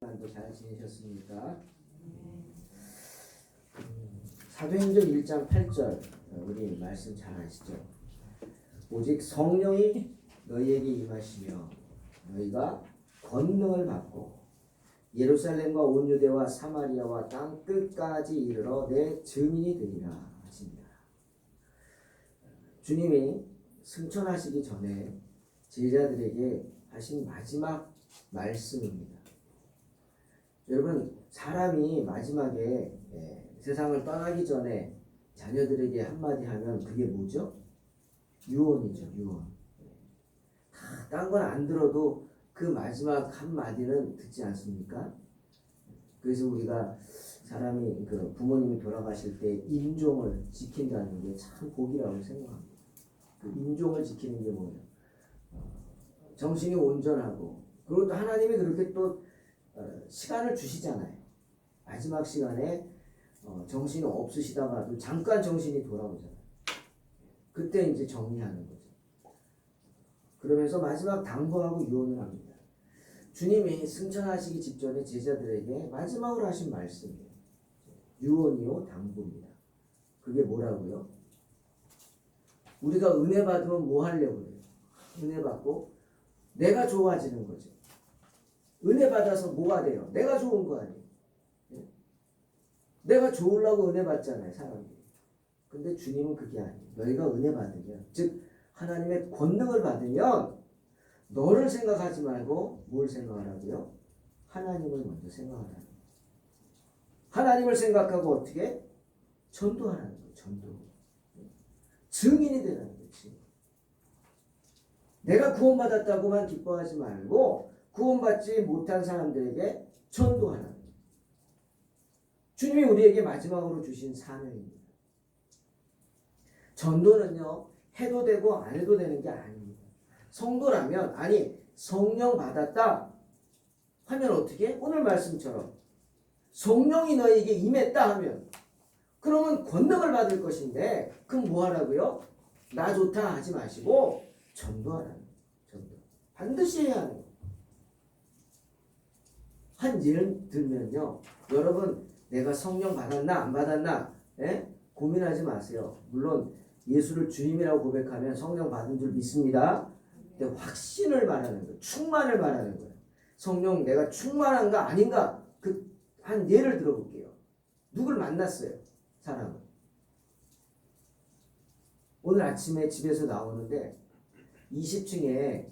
잘 지내셨습니까? 사도행전 1장 8절 우리 말씀 잘 아시죠? 오직 성령이 너희에게 임하시며 너희가 권능을 받고 예루살렘과 온 유대와 사마리아와 땅 끝까지 이르러 내 증인이 되리라 하십니다. 주님이 승천하시기 전에 제자들에게 하신 마지막 말씀입니다. 여러분, 사람이 마지막에 세상을 떠나기 전에 자녀들에게 한마디 하면 그게 뭐죠? 유언이죠, 유언. 딴 건 안 들어도 그 마지막 한마디는 듣지 않습니까? 그래서 우리가 사람이 부모님이 돌아가실 때 임종을 지킨다는 게 참 복이라고 생각합니다. 그 임종을 지키는 게 뭐예요? 정신이 온전하고, 그리고 또 하나님이 그렇게 또 시간을 주시잖아요. 마지막 시간에 정신이 없으시다가도 잠깐 정신이 돌아오잖아요. 그때 이제 정리하는 거죠. 그러면서 마지막 당부하고 유언을 합니다. 주님이 승천하시기 직전에 제자들에게 마지막으로 하신 말씀이에요. 유언이요 당부입니다. 그게 뭐라고요? 우리가 은혜 받으면 뭐 하려고 그래요? 은혜 받고 내가 좋아지는 거죠. 은혜 받아서 뭐가 돼요? 내가 좋은 거 아니에요? 내가 좋으려고 은혜 받잖아요, 사람들이. 근데 주님은 그게 아니에요. 너희가 은혜 받으면, 즉 하나님의 권능을 받으면 너를 생각하지 말고 뭘 생각하라고요? 하나님을 먼저 생각하라는 거예요. 하나님을 생각하고 어떻게? 전도하라는 거예요. 전도. 증인이 되라는 거지. 내가 구원받았다고만 기뻐하지 말고 구원받지 못한 사람들에게 전도하라는 거예요. 주님이 우리에게 마지막으로 주신 사명입니다. 전도는요, 해도 되고 안 해도 되는 게 아닙니다. 성도라면, 성령 받았다 하면 어떻게? 오늘 말씀처럼 성령이 너에게 임했다 하면 그러면 권능을 받을 것인데, 그럼 뭐 하라고요? 나 좋다 하지 마시고 전도하라는 거예요. 전도. 반드시 해야 하는 거예요. 한 예를 들면요, 여러분 내가 성령 받았나 안 받았나 고민하지 마세요. 물론 예수를 주님이라고 고백하면 성령 받은 줄 믿습니다. 근데 확신을 말하는 거예요. 충만을 말하는 거예요. 성령 내가 충만한가 아닌가, 한 예를 들어볼게요. 누굴 만났어요? 사람은. 오늘 아침에 집에서 나오는데 20층에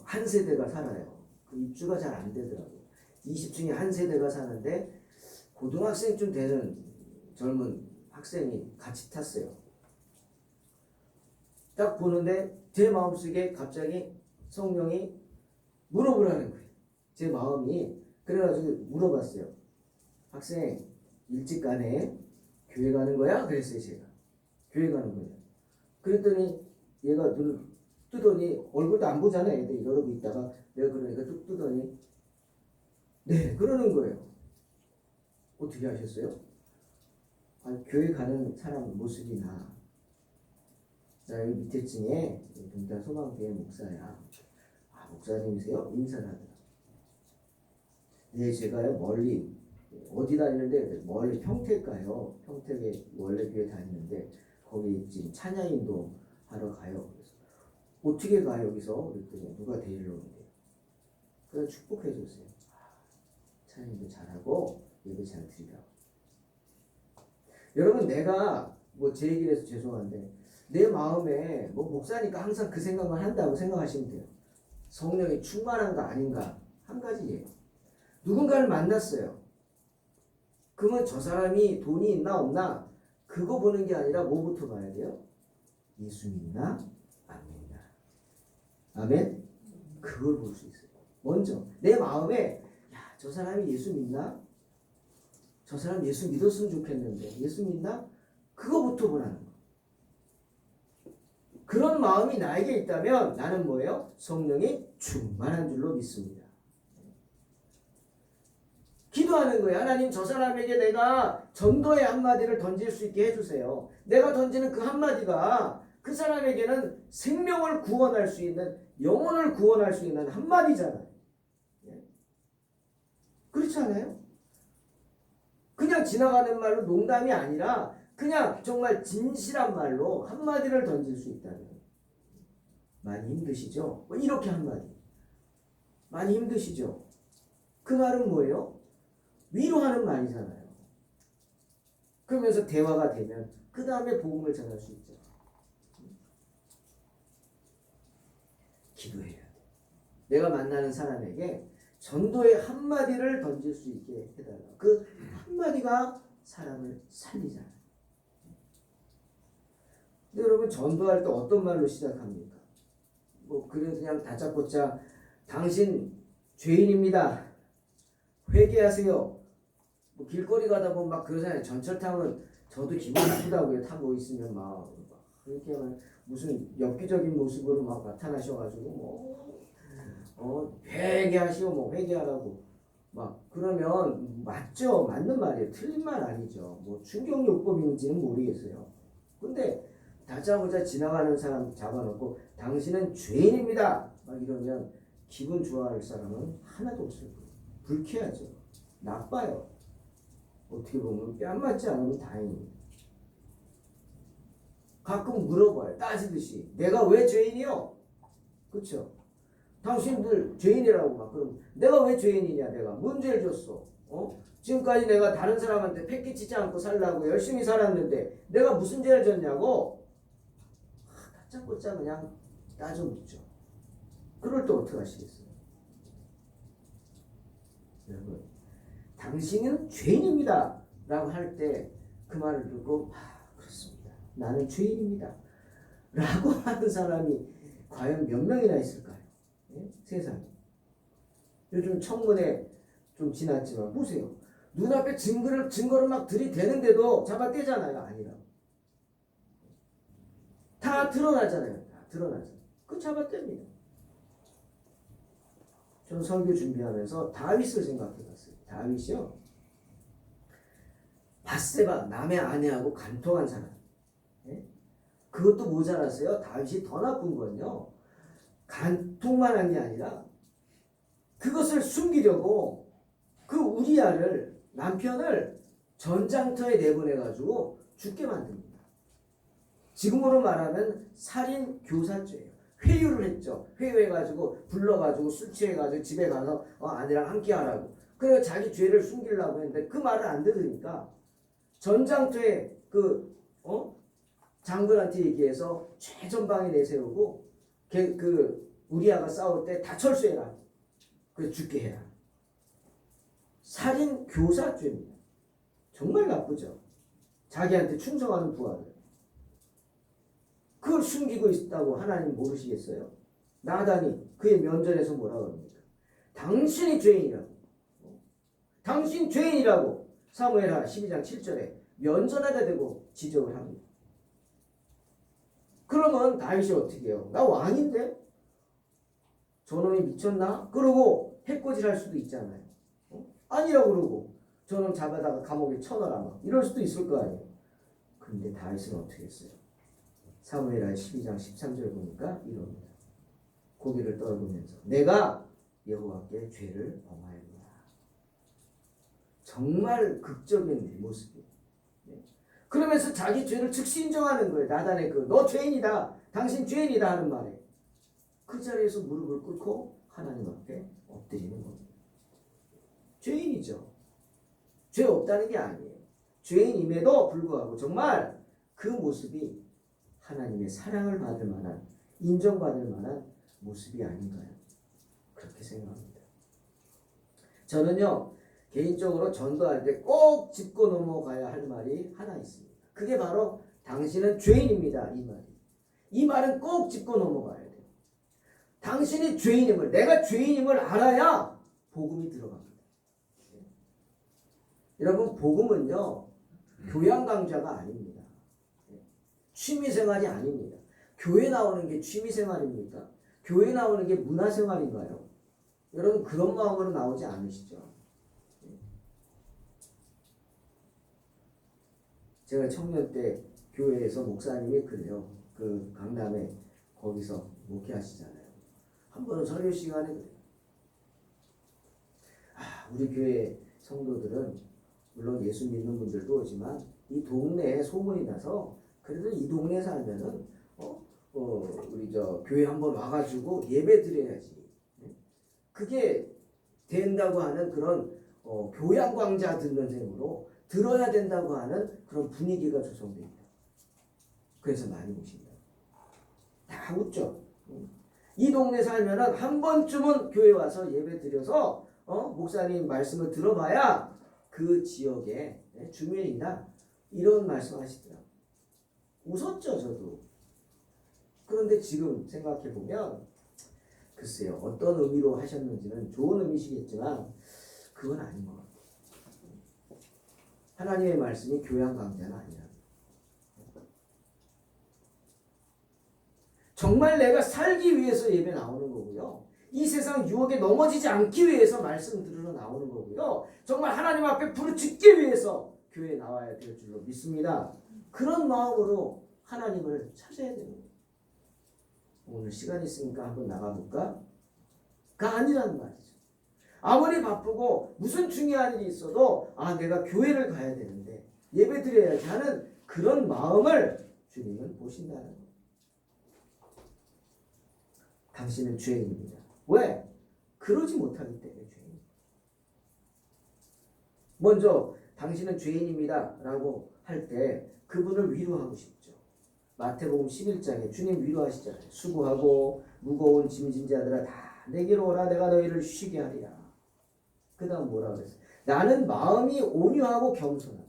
한 세대가 살아요. 그 입주가 잘 안 되더라고요. 20층에 한 세대가 사는데 고등학생쯤 되는 젊은 학생이 같이 탔어요. 딱 보는데 제 마음속에 갑자기 성령이 물어보라는 거예요. 제 마음이. 그래가지고 물어봤어요. 학생, 일찍 가네? 교회 가는 거야? 그랬어요, 제가. 교회 가는 거예요. 그랬더니 얘가 눈을 뜨더니, 얼굴도 안 보잖아요. 애들이 이러고 있다가 내가 그러니까 뚝 뜨더니 네, 그러는 거예요. 어떻게 하셨어요? 교회 가는 사람 모습이나, 나 여기 밑에 층에 동탄 소망교회 목사야. 목사님이세요? 인사를 하더라. 네, 제가요 멀리 어디 다니는데, 멀리 평택 가요. 평택에 원래 교회 다니는데 거기 지금 찬양인도 하러 가요. 그래서 어떻게 가요 여기서? 그랬더니 누가 데리러 오는데요. 그래서 축복해 줬어요. 찬양도 잘하고 예배 잘 드리라고. 여러분, 내가 제 얘기를 해서 죄송한데 내 마음에 목사니까 항상 그 생각만 한다고 생각하시면 돼요. 성령이 충만한가 아닌가 한 가지예요. 누군가를 만났어요. 그러면 저 사람이 돈이 있나 없나 그거 보는 게 아니라 뭐부터 봐야 돼요? 예수 믿나 안 믿나. 아멘? 그걸 볼 수 있어요. 먼저 내 마음에 저 사람이 예수 믿나? 저 사람 예수 믿었으면 좋겠는데 예수 믿나? 그거부터 보라는 거. 그런 마음이 나에게 있다면 나는 뭐예요? 성령이 충만한 줄로 믿습니다. 기도하는 거예요. 하나님, 저 사람에게 내가 전도의 한마디를 던질 수 있게 해주세요. 내가 던지는 그 한마디가 그 사람에게는 생명을 구원할 수 있는, 영혼을 구원할 수 있는 한마디잖아요. 그렇잖아요. 그냥 지나가는 말로 농담이 아니라 그냥 정말 진실한 말로 한마디를 던질 수 있다면 많이 힘드시죠? 뭐 이렇게 한마디. 많이 힘드시죠? 그 말은 뭐예요? 위로하는 말이잖아요. 그러면서 대화가 되면 그 다음에 복음을 전할 수 있죠. 기도해야 돼. 내가 만나는 사람에게 전도의 한마디를 던질 수 있게 해달라. 그 한마디가 사람을 살리잖아요. 근데 여러분 전도할 때 어떤 말로 시작합니까? 뭐 그냥 다짜고짜 당신 죄인입니다. 회개하세요. 뭐 길거리 가다 보면 막 그러잖아요. 전철 타면 저도 기분 나쁘다고요. 타고 있으면 막 이렇게 무슨 엽기적인 모습으로 막 나타나셔가지고 회개하시오 뭐 회개하라고 막 그러면 맞죠. 맞는 말이에요. 틀린 말 아니죠. 뭐 충격요법인지는 모르겠어요. 근데 다짜고짜 지나가는 사람 잡아놓고 당신은 죄인입니다. 막 이러면 기분 좋아할 사람은 하나도 없을 거예요. 불쾌하죠. 나빠요. 어떻게 보면 뺨 맞지 않으면 다행입니다. 가끔 물어봐요. 따지듯이. 내가 왜 죄인이요? 그쵸? 당신들 죄인이라고 막 그러면 내가 왜 죄인이냐 내가. 뭔 죄를 졌어? 지금까지 내가 다른 사람한테 패기치지 않고 살라고 열심히 살았는데 내가 무슨 죄를 졌냐고? 다짜고짜 그냥 따져 묻죠. 그럴 때 어떻게 하시겠어요? 여러분 당신은 죄인입니다 라고 할 때 그 말을 듣고 그렇습니다. 나는 죄인입니다 라고 하는 사람이 과연 몇 명이나 있을까요? 예? 세상에. 요즘 청문회 좀 지났지만 보세요. 눈앞에 증거를 막 들이대는데도 잡아떼잖아요. 아니라고. 다 드러나잖아요. 다 드러나잖아요. 그 잡아뗍니다. 저는 설교 준비하면서 다윗을 생각해봤어요. 다윗이요. 밧세바 남의 아내하고 간통한 사람. 예? 그것도 모자랐어요. 다윗이 더 나쁜 건요. 간통만 한 게 아니라 그것을 숨기려고 그 우리아를 남편을 전장터에 내보내가지고 죽게 만듭니다. 지금으로 말하면 살인 교사죄예요. 회유를 했죠. 회유해가지고 불러가지고 술 취해가지고 집에 가서 아내랑 함께하라고. 그래서 자기 죄를 숨기려고 했는데 그 말을 안 들으니까 전장터에 장군한테 얘기해서 최전방에 내세우고 그 우리아가 싸울 때 다 철수해라. 그래서 죽게 해라. 살인 교사죄입니다. 정말 나쁘죠. 자기한테 충성하는 부하를. 그걸 숨기고 있다고 하나님 모르시겠어요? 나단이 그의 면전에서 뭐라 그럽니까? 당신이 죄인이라고. 당신 죄인이라고 사무엘하 12장 7절에 면전에다 대고 지적을 합니다. 그러면 다윗이 어떻게 해요? 나 왕인데? 저놈이 미쳤나? 그러고 해코지할 수도 있잖아요. 아니라고 그러고 저놈 잡아다가 감옥에 쳐넣어라 막 이럴 수도 있을 거 아니에요. 근데 다윗은 어떻게 했어요? 사무엘하 12장 13절 보니까 이럽니다. 고개를 떨구면서 내가 여호와께 죄를 범하였노라. 정말 극적인 모습이에요. 그러면서 자기 죄를 즉시 인정하는 거예요. 나단의 너 죄인이다. 당신 죄인이다 하는 말에 그 자리에서 무릎을 꿇고 하나님 앞에 엎드리는 겁니다. 죄인이죠. 죄 없다는 게 아니에요. 죄인임에도 불구하고 정말 그 모습이 하나님의 사랑을 받을 만한 인정받을 만한 모습이 아닌가요? 그렇게 생각합니다. 저는요 개인적으로 전도할 때 꼭 짚고 넘어가야 할 말이 하나 있습니다. 그게 바로 당신은 죄인입니다. 이 말이. 이 말은 꼭 짚고 넘어가야 돼요. 당신이 죄인임을 내가 죄인임을 알아야 복음이 들어갑니다. 여러분 복음은요 교양 강좌가 아닙니다. 취미생활이 아닙니다. 교회 나오는 게 취미생활입니까? 교회 나오는 게 문화생활인가요? 여러분 그런 마음으로 나오지 않으시죠? 제가 청년 때 교회에서 목사님이 그래요. 그 강남에 거기서 목회하시잖아요. 한 번은 설교 시간에 그래요. 우리 교회 성도들은 물론 예수 믿는 분들도 오지만 이 동네에 소문이 나서 그래도 이 동네에 살면은 우리 저 교회 한번 와가지고 예배 드려야지. 그게 된다고 하는 그런 교양 강좌 듣는 셈으로 들어야 된다고 하는 그런 분위기가 조성됩니다. 그래서 많이 오신다. 다 웃죠. 이 동네 살면은 한 번쯤은 교회 와서 예배 드려서 목사님 말씀을 들어봐야 그 지역의 주민이다. 이런 말씀하시더라고요. 웃었죠, 저도. 그런데 지금 생각해 보면 글쎄요, 어떤 의미로 하셨는지는 좋은 의미시겠지만 그건 아닌 것 같아요. 하나님의 말씀이 교양 강좌는 아니라. 정말 내가 살기 위해서 예배 나오는 거고요. 이 세상 유혹에 넘어지지 않기 위해서 말씀 들으러 나오는 거고요. 정말 하나님 앞에 부르짖기 위해서 교회에 나와야 될 줄로 믿습니다. 그런 마음으로 하나님을 찾아야 되는 거예요. 오늘 시간 있으니까 한번 나가볼까? 가 아니란 말이죠. 아무리 바쁘고 무슨 중요한 일이 있어도 내가 교회를 가야 되는데 예배 드려야지 하는 그런 마음을 주님은 보신다는 거예요. 당신은 죄인입니다. 왜? 그러지 못하기 때문에 죄인. 먼저 당신은 죄인입니다 라고 할 때 그분을 위로하고 싶죠. 마태복음 11장에 주님 위로하시잖아요. 수고하고 무거운 짐진 자들아 다 내게로 오라 내가 너희를 쉬게 하리라. 그 다음 뭐라 그랬어요? 나는 마음이 온유하고 겸손하다.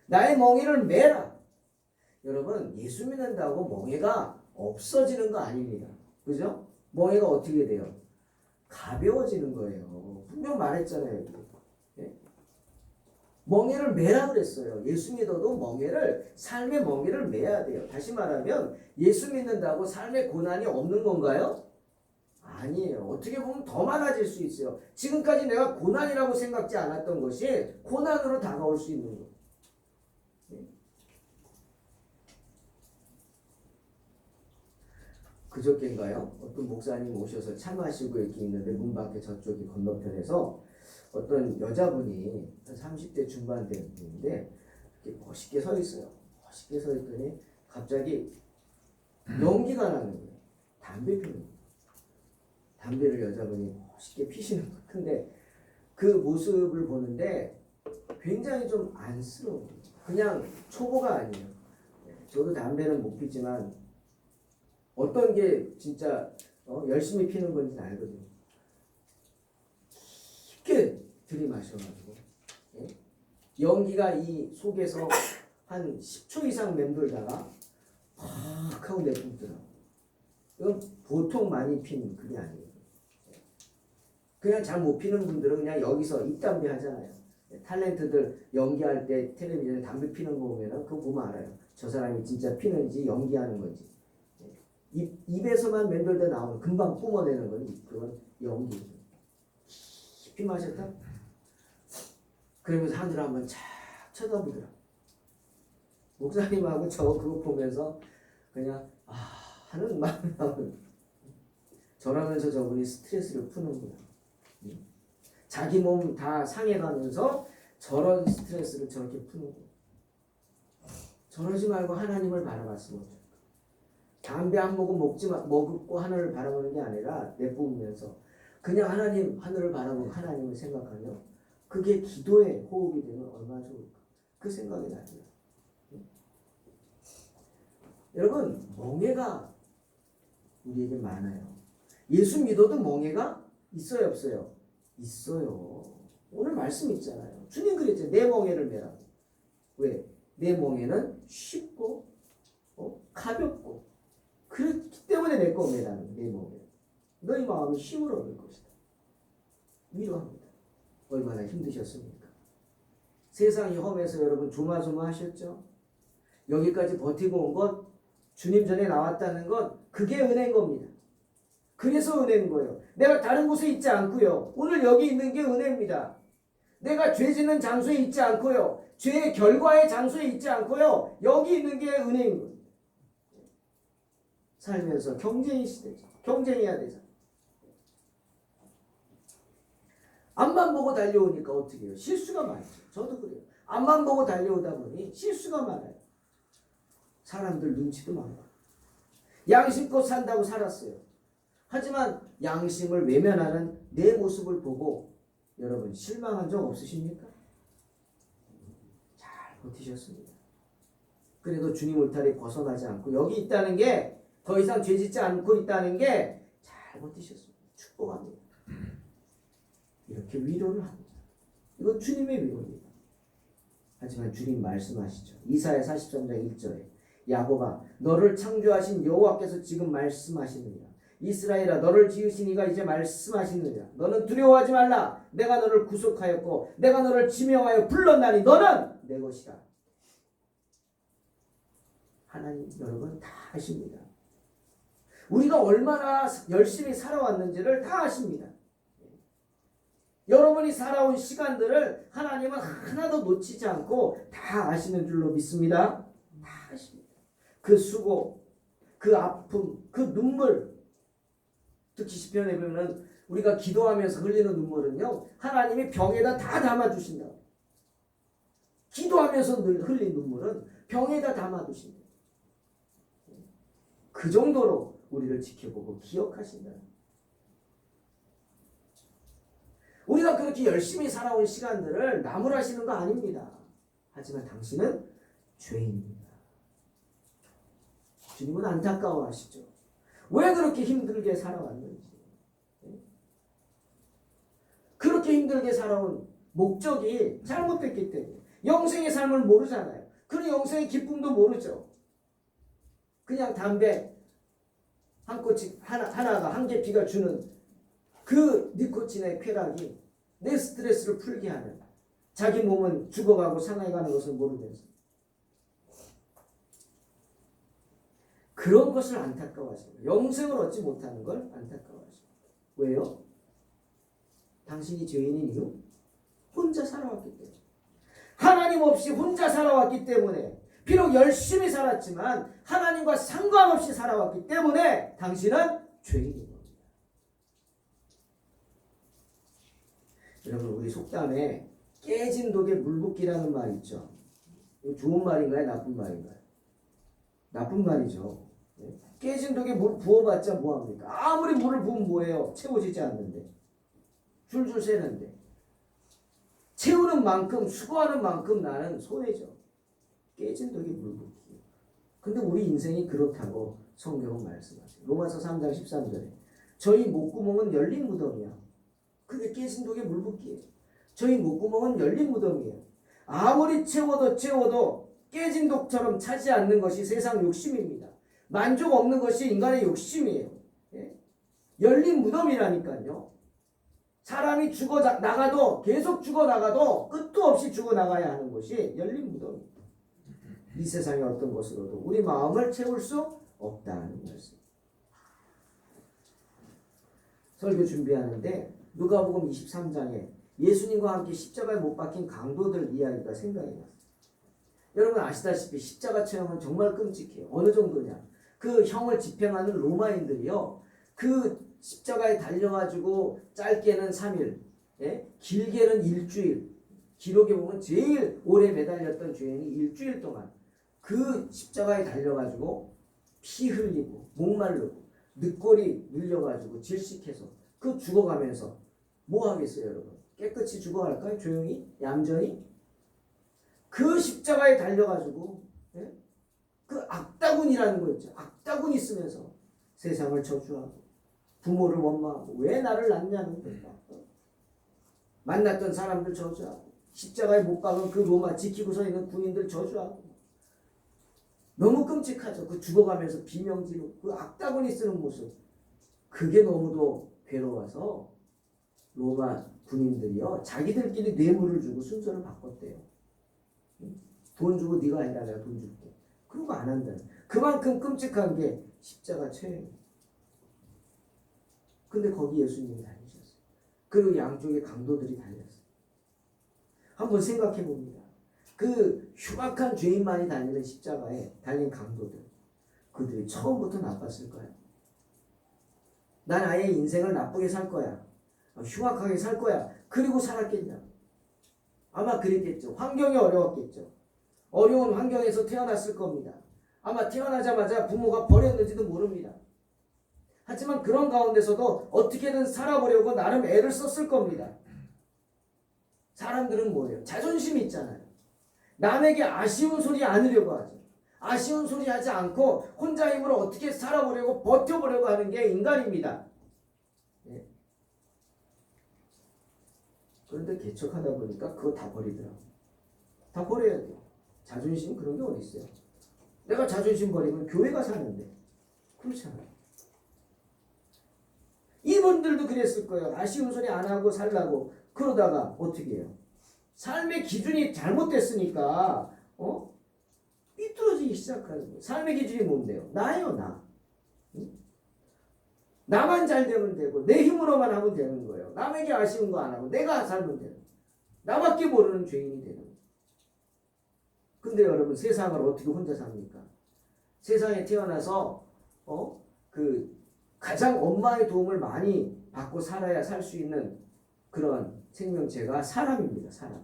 나의 멍에를 메라. 여러분 예수 믿는다고 멍에가 없어지는 거 아닙니다. 그죠? 멍에가 어떻게 돼요? 가벼워지는 거예요. 분명 말했잖아요. 예? 멍에를 메라 그랬어요. 예수 믿어도 멍에를 삶의 멍에를 메야 돼요. 다시 말하면 예수 믿는다고 삶의 고난이 없는 건가요? 아니에요. 어떻게 보면 더 많아질 수 있어요. 지금까지 내가 고난이라고 생각지 않았던 것이 고난으로 다가올 수 있는 거예요. 그저께인가요? 어떤 목사님 오셔서 차 마시고 이렇게 있는데 문 밖에 저쪽이 건너편에서 어떤 여자분이 한 30대 중반 된 분인데 이렇게 멋있게 서 있어요. 멋있게 서 있더니 갑자기 연기가 나는 거예요. 담배 피는 거예요. 담배를 여자분이 멋있게 피시는 거예요. 근데 그 모습을 보는데 굉장히 좀 안쓰러워요. 그냥 초보가 아니에요. 저도 담배는 못 피지만 어떤 게 진짜 열심히 피는 건지 알거든요. 깊게 들이마셔가지고 연기가 이 속에서 한 10초 이상 맴돌다가 팍 하고 내뿜더라고요. 이건 보통 많이 피는 그게 아니에요. 그냥 잘 못 피는 분들은 그냥 여기서 입담배 하잖아요. 탤런트들 연기할 때 텔레비전에 담배 피는 거 보면은 그거 보면 알아요. 저 사람이 진짜 피는지 연기하는 건지. 입에서만 맴돌다 나오는 금방 뿜어내는 건 그건 연기죠. 깊이 마셨다. 그러면서 하늘을 한번 착 쳐다보더라. 목사님하고 저 그거 보면서 그냥 하는 마음을 저러면서 저분이 스트레스를 푸는구나. 자기 몸 다 상해가면서 저런 스트레스를 저렇게 푸는구나. 저러지 말고 하나님을 바라봤으면 좋겠다. 담배 한 모금 먹고 하늘을 바라보는 게 아니라 내뿜으면서 그냥 하나님 하늘을 바라보고 하나님을 생각하며 그게 기도의 호흡이 되면 얼마나 좋을까. 그 생각이 나요. 여러분 멍해가 우리에게 많아요. 예수 믿어도 멍해가 있어요 없어요? 있어요. 오늘 말씀 있잖아요. 주님 그랬죠. 내 멍해를 메라. 왜? 내 멍해는 쉽고 가볍고 그렇기 때문에 내 거 메라는 내 멍해. 너희 마음이 힘을 얻을 것이다. 위로합니다. 얼마나 힘드셨습니까? 세상이 험해서 여러분 조마조마하셨죠? 여기까지 버티고 온 것 주님 전에 나왔다는 것 그게 은혜인 겁니다. 그래서 은혜인 거예요. 내가 다른 곳에 있지 않고요. 오늘 여기 있는 게 은혜입니다. 내가 죄 짓는 장소에 있지 않고요. 죄의 결과의 장소에 있지 않고요. 여기 있는 게 은혜인 거예요. 살면서 경쟁이 시대죠. 경쟁해야 되죠. 앞만 보고 달려오니까 어떻게 해요? 실수가 많죠. 저도 그래요. 앞만 보고 달려오다 보니 실수가 많아요. 사람들 눈치도 많고. 양심껏 산다고 살았어요. 하지만 양심을 외면하는 내 모습을 보고 여러분 실망한 적 없으십니까? 잘 버티셨습니다. 그래도 주님 울타리 벗어나지 않고 여기 있다는 게 더 이상 죄짓지 않고 있다는 게 잘 버티셨습니다. 축복합니다. 이렇게 위로를 합니다. 이건 주님의 위로입니다. 하지만 주님 말씀하시죠. 이사야 43장 1절에 야곱아 너를 창조하신 여호와께서 지금 말씀하시느니라. 이스라엘아 너를 지으신 이가 이제 말씀하시느니라. 너는 두려워하지 말라. 내가 너를 구속하였고 내가 너를 지명하여 불렀나니 너는 내 것이라. 하나님 여러분 다 아십니다. 우리가 얼마나 열심히 살아왔는지를 다 아십니다. 여러분이 살아온 시간들을 하나님은 하나도 놓치지 않고 다 아시는 줄로 믿습니다. 다 아십니다. 그 수고, 그 아픔, 그 눈물, 특히 시편에 보면 우리가 기도하면서 흘리는 눈물은요 하나님이 병에다 다 담아주신다. 기도하면서 늘 흘린 눈물은 병에다 담아두신다. 그 정도로 우리를 지켜보고 기억하신다. 우리가 그렇게 열심히 살아온 시간들을 나무라시는 거 아닙니다. 하지만 당신은 죄인입니다. 주님은 안타까워하시죠. 왜 그렇게 힘들게 살아왔는지. 그렇게 힘들게 살아온 목적이 잘못됐기 때문에 영생의 삶을 모르잖아요. 그런 영생의 기쁨도 모르죠. 그냥 담배 한 꼬치 하나가 한 개피가 주는 그 니코틴의 쾌락이 내 스트레스를 풀게 하는, 자기 몸은 죽어가고 상해가는 것을 모르면서 그런 것을 안타까워하십니다. 영생을 얻지 못하는 걸 안타까워하십니다. 왜요? 당신이 죄인인 이유? 혼자 살아왔기 때문에. 하나님 없이 혼자 살아왔기 때문에, 비록 열심히 살았지만 하나님과 상관없이 살아왔기 때문에 당신은 죄인인 겁니다. 여러분 우리 속담에 깨진 독에 물 붓기라는 말이 있죠. 이거 좋은 말인가요? 나쁜 말인가요? 나쁜 말이죠. 깨진 독에 물 부어봤자 뭐합니까? 아무리 물을 부으면 뭐예요? 채워지지 않는데. 줄줄 새는데. 채우는 만큼 수고하는 만큼 나는 손해죠. 깨진 독에 물 붓기. 근데 우리 인생이 그렇다고 성경은 말씀하세요. 로마서 3장 13절에 저희 목구멍은 열린 무덤이야. 그게 깨진 독에 물 붓기예요. 저희 목구멍은 열린 무덤이에요. 아무리 채워도 깨진 독처럼 차지 않는 것이 세상 욕심입니다. 만족 없는 것이 인간의 욕심이에요. 열린 무덤이라니까요. 사람이 죽어 나가도 계속 죽어 나가도 끝도 없이 죽어 나가야 하는 것이 열린 무덤입니다. 이 세상의 어떤 것으로도 우리 마음을 채울 수 없다는 말씀. 설교 준비하는데 누가복음 23장에 예수님과 함께 십자가에 못 박힌 강도들 이야기가 생각이 났어요. 여러분 아시다시피 십자가 처형은 정말 끔찍해요. 어느 정도냐? 그 형을 집행하는 로마인들이요. 그 십자가에 달려가지고 짧게는 3일, 길게는 일주일. 기록에 보면 제일 오래 매달렸던 죄인이 일주일 동안 그 십자가에 달려가지고 피 흘리고 목마르고 늑골이 눌려가지고 질식해서 그 죽어가면서 뭐 하겠어요 여러분? 깨끗이 죽어갈까요? 조용히? 얌전히? 그 십자가에 달려가지고 그 악다군이라는 거 있죠. 악다군이 있으면서 세상을 저주하고 부모를 원망하고 왜 나를 낳냐는 거다. 만났던 사람들 저주하고 십자가에 못 박은 그 로마 지키고 서 있는 군인들 저주하고 너무 끔찍하죠. 그 죽어가면서 비명지르고 그 악다군이 쓰는 모습. 그게 너무도 괴로워서 로마 군인들이요 자기들끼리 뇌물을 주고 순서를 바꿨대요. 돈 주고 네가 해라 내가 돈 줄게. 그러고 안 한다. 그만큼 끔찍한 게 십자가 처형이에요. 근데 거기 예수님이 다니셨어요. 그리고 양쪽에 강도들이 달렸어요. 한번 생각해 봅니다. 그 흉악한 죄인만이 달리는 십자가에 달린 강도들, 그들이 처음부터 나빴을까요? 난 아예 인생을 나쁘게 살 거야, 흉악하게 살 거야, 그리고 살았겠냐? 아마 그랬겠죠. 환경이 어려웠겠죠. 어려운 환경에서 태어났을 겁니다. 아마 태어나자마자 부모가 버렸는지도 모릅니다. 하지만 그런 가운데서도 어떻게든 살아보려고 나름 애를 썼을 겁니다. 사람들은 뭐예요? 자존심이 있잖아요. 남에게 아쉬운 소리 않으려고 하죠. 아쉬운 소리 하지 않고 혼자 힘으로 어떻게 살아보려고 버텨보려고 하는 게 인간입니다. 예. 그런데 개척하다 보니까 그거 다 버리더라고요. 다 버려야 돼요. 자존심 그런 게 어디 있어요? 내가 자존심 버리면 교회가 사는데 그렇잖아요. 이분들도 그랬을 거예요. 아쉬운 소리 안 하고 살라고 그러다가 어떻게 해요? 삶의 기준이 잘못됐으니까 삐뚤어지기 시작하는 거예요. 삶의 기준이 뭔데요? 나예요, 나. 응? 나만 잘 되면 되고 내 힘으로만 하면 되는 거예요. 남에게 아쉬운 거 안 하고 내가 살면 되는 거예요. 나밖에 모르는 죄인이 되는 거예요. 근데 여러분 세상을 어떻게 혼자 삽니까? 세상에 태어나서 가장 엄마의 도움을 많이 받고 살아야 살 수 있는 그런 생명체가 사람입니다. 사람.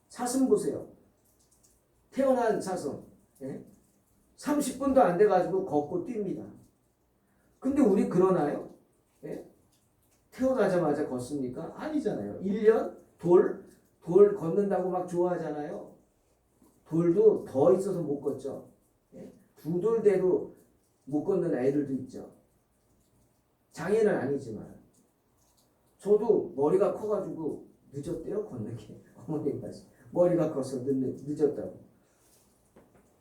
사슴 보세요. 태어난 사슴. 예? 30분도 안 돼가지고 걷고 뜁니다. 근데 우리 그러나요? 예? 태어나자마자 걷습니까? 아니잖아요. 1년 돌 걷는다고 막 좋아하잖아요. 돌도 더 있어서 못 걷죠. 예? 2돌 돼도 못 걷는 애들도 있죠. 장애는 아니지만 저도 머리가 커가지고 늦었대요. 걷는 게. 어머니가 머리가 커서 늦었다고.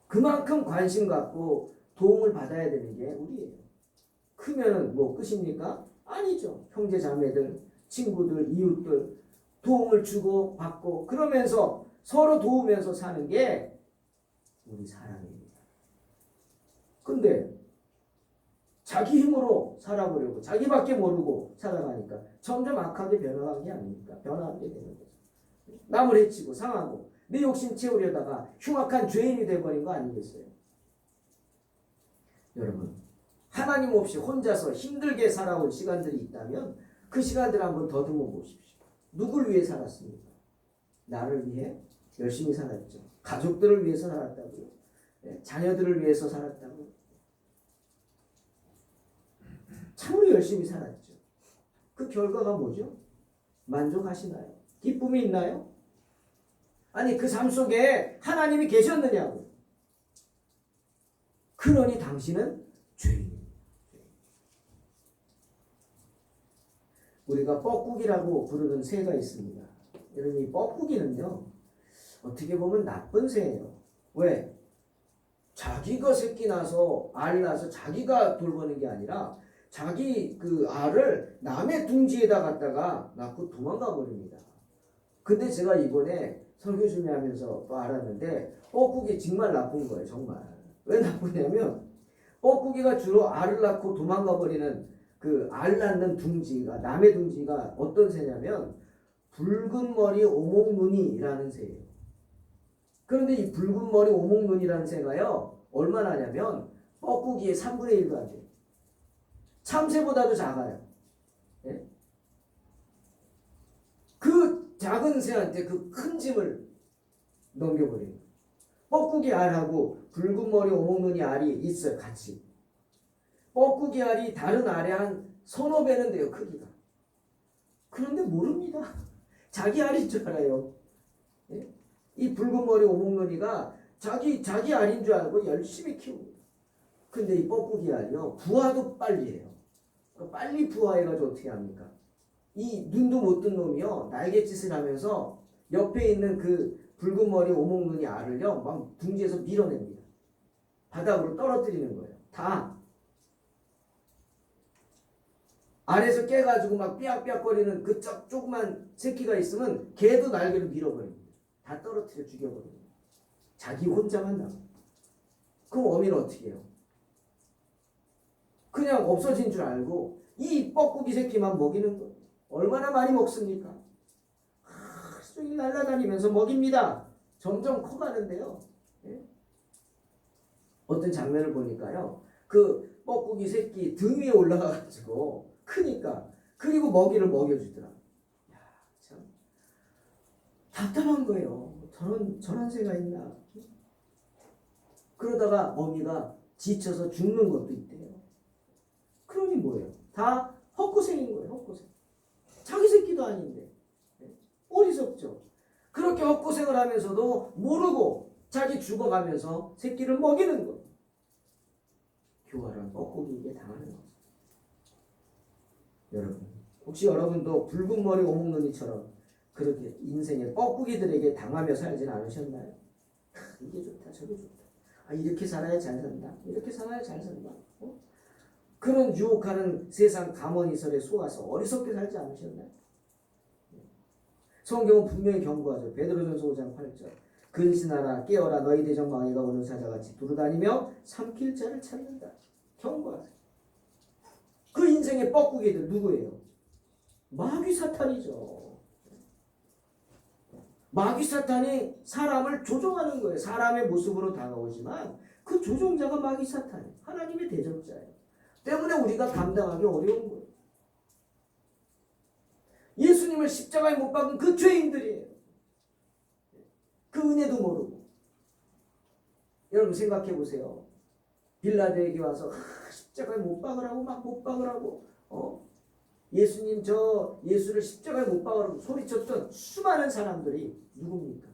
그만큼 관심 갖고 도움을 받아야 되는 게 우리예요. 크면은 뭐 끝입니까? 아니죠. 형제 자매들, 친구들, 이웃들 도움을 주고 받고 그러면서 서로 도우면서 사는 게 우리 사람입니다. 근데 자기 힘으로 살아보려고 자기밖에 모르고 살아가니까 점점 악하게 변화한 게 아닙니까? 변화하게 되는 거죠. 남을 해치고 상하고 내 욕심 채우려다가 흉악한 죄인이 돼버린 거 아니겠어요? 여러분 하나님 없이 혼자서 힘들게 살아온 시간들이 있다면 그 시간들을 한번 더듬어 보십시오. 누굴 위해 살았습니까? 나를 위해 열심히 살았죠. 가족들을 위해서 살았다고요. 자녀들을 위해서 살았다고요. 참으로 열심히 살았죠. 그 결과가 뭐죠? 만족하시나요? 기쁨이 있나요? 아니 그 삶 속에 하나님이 계셨느냐고. 그러니 당신은 죄인입니다. 우리가 뻐꾸기라고 부르는 새가 있습니다. 여러분 이 뻐꾸기는요 어떻게 보면 나쁜 새예요. 왜? 자기가 새끼 나서 알 낳아서 자기가 돌보는 게 아니라 자기 그 알을 남의 둥지에다 갖다가 낳고 도망가 버립니다. 근데 제가 이번에 설교 준비하면서 또 알았는데 뻐꾸기 정말 나쁜 거예요. 정말. 왜 나쁘냐면 뻐꾸기가 주로 알을 낳고 도망가 버리는 그 알 낳는 둥지가 남의 둥지가 어떤 새냐면 붉은 머리 오목눈이라는 새예요. 그런데 이 붉은 머리 오목눈이라는 새가요 얼마나 하냐면 뻐꾸기의 3분의 1도 안 돼요. 참새보다도 작아요. 예? 그 작은 새한테 그 큰 짐을 넘겨버리는 거예요. 뻐꾸기 알하고 붉은 머리 오목눈이 알이 있어요. 같이. 뻐꾸기 알이 다른 알에 한 서너 배는 돼요. 크기가. 그런데 모릅니다. 자기 알인 줄 알아요. 예? 이 붉은 머리 오목눈이가 자기 알인 줄 알고 열심히 키웁니다. 근데 이 뻐꾸기 알이요 부화도 빨리 해요. 빨리 부화해가지고 어떻게 합니까? 이 눈도 못 뜬 놈이요 날갯짓을 하면서 옆에 있는 그 붉은 머리 오목눈이 알을요 막 둥지에서 밀어냅니다. 바닥으로 떨어뜨리는 거예요. 다 알에서 깨가지고 막 삐약삐약거리는 그 조그만 새끼가 있으면 걔도 날개로 밀어버립니다. 다 떨어뜨려 죽여버립니다. 자기 혼자만 남아. 그럼 어미는 어떻게 해요? 그냥 없어진 줄 알고 이 뻐꾸기 새끼만 먹이는 거예요. 얼마나 많이 먹습니까? 하루 종일 날아다니면서 먹입니다. 점점 커가는데요. 예? 어떤 장면을 보니까요. 그 뻐꾸기 새끼 등 위에 올라가가지고 크니까 그리고 먹이를 먹여주더라. 야, 참 답답한 거예요. 저런 새가 있나. 그러다가 어미가 지쳐서 죽는 것도 있대요. 그러니 뭐예요? 다 헛고생인 거예요. 헛고생. 자기 새끼도 아닌데. 어리석죠. 그렇게 헛고생을 하면서도 모르고 자기 죽어가면서 새끼를 먹이는 거. 교활한 뻐꾸기에게 당하는 거죠. 여러분, 혹시 여러분도 붉은 머리 오목눈이처럼 그렇게 인생의 뻐꾸기들에게 당하며 살진 않으셨나요? 이게 좋다, 저게 좋다. 아, 이렇게 살아야 잘 산다. 이렇게 살아야 잘 산다. 그런 유혹하는 세상 감언이설에 속아서 어리석게 살지 않으셨나요? 성경은 분명히 경고하죠. 베드로전서 5장 8절. 근신하라 깨어라 너희 대적 마귀가 오는 사자같이 두루다니며 삼킬 자를 찾는다. 경고하세요. 그 인생의 뻐꾸기들 누구예요? 마귀 사탄이죠. 마귀 사탄이 사람을 조종하는 거예요. 사람의 모습으로 다가오지만 그 조종자가 마귀 사탄이에요. 하나님의 대적자예요. 때문에 우리가 감당하기 어려운 거예요. 예수님을 십자가에 못 박은 그 죄인들이에요. 그 은혜도 모르고. 여러분 생각해 보세요. 빌라도에게 와서 십자가에 못 박으라고 막 못 박으라고 예수님 저 예수를 십자가에 못 박으라고 소리쳤던 수많은 사람들이 누굽니까?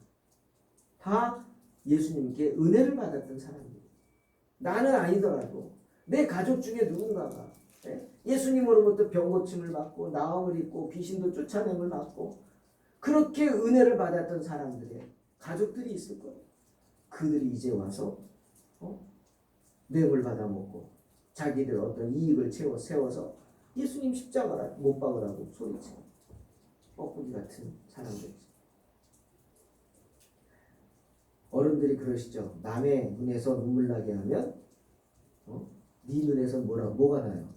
다 예수님께 은혜를 받았던 사람들. 나는 아니더라도 내 가족 중에 누군가가 예수님으로부터 병고침을 받고 나음을 입고 귀신도 쫓아냄을 받고 그렇게 은혜를 받았던 사람들의 가족들이 있을 거예요. 그들이 이제 와서 뇌물 받아먹고 자기들 어떤 이익을 세워서 예수님 십자가 못 박으라고 소리치고 뻐꾸기 같은 사람들이죠. 어른들이 그러시죠. 남의 눈에서 눈물 나게 하면 네 눈에서 뭐가 나요?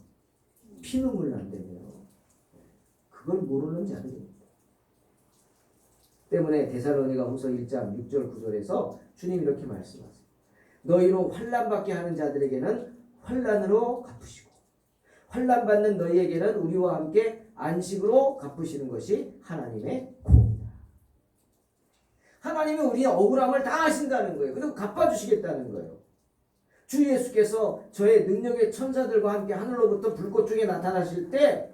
피눈물 난다며. 그걸 모르는 자들입니다. 때문에 데살로니가 후서 1장 6절 9절에서 주님 이렇게 말씀하세요. 너희로 환난받게 하는 자들에게는 환난으로 갚으시고 환난받는 너희에게는 우리와 함께 안식으로 갚으시는 것이 하나님의 공이다. 하나님이 우리의 억울함을 다 아신다는 거예요. 그리고 갚아주시겠다는 거예요. 주 예수께서 저의 능력의 천사들과 함께 하늘로부터 불꽃 중에 나타나실 때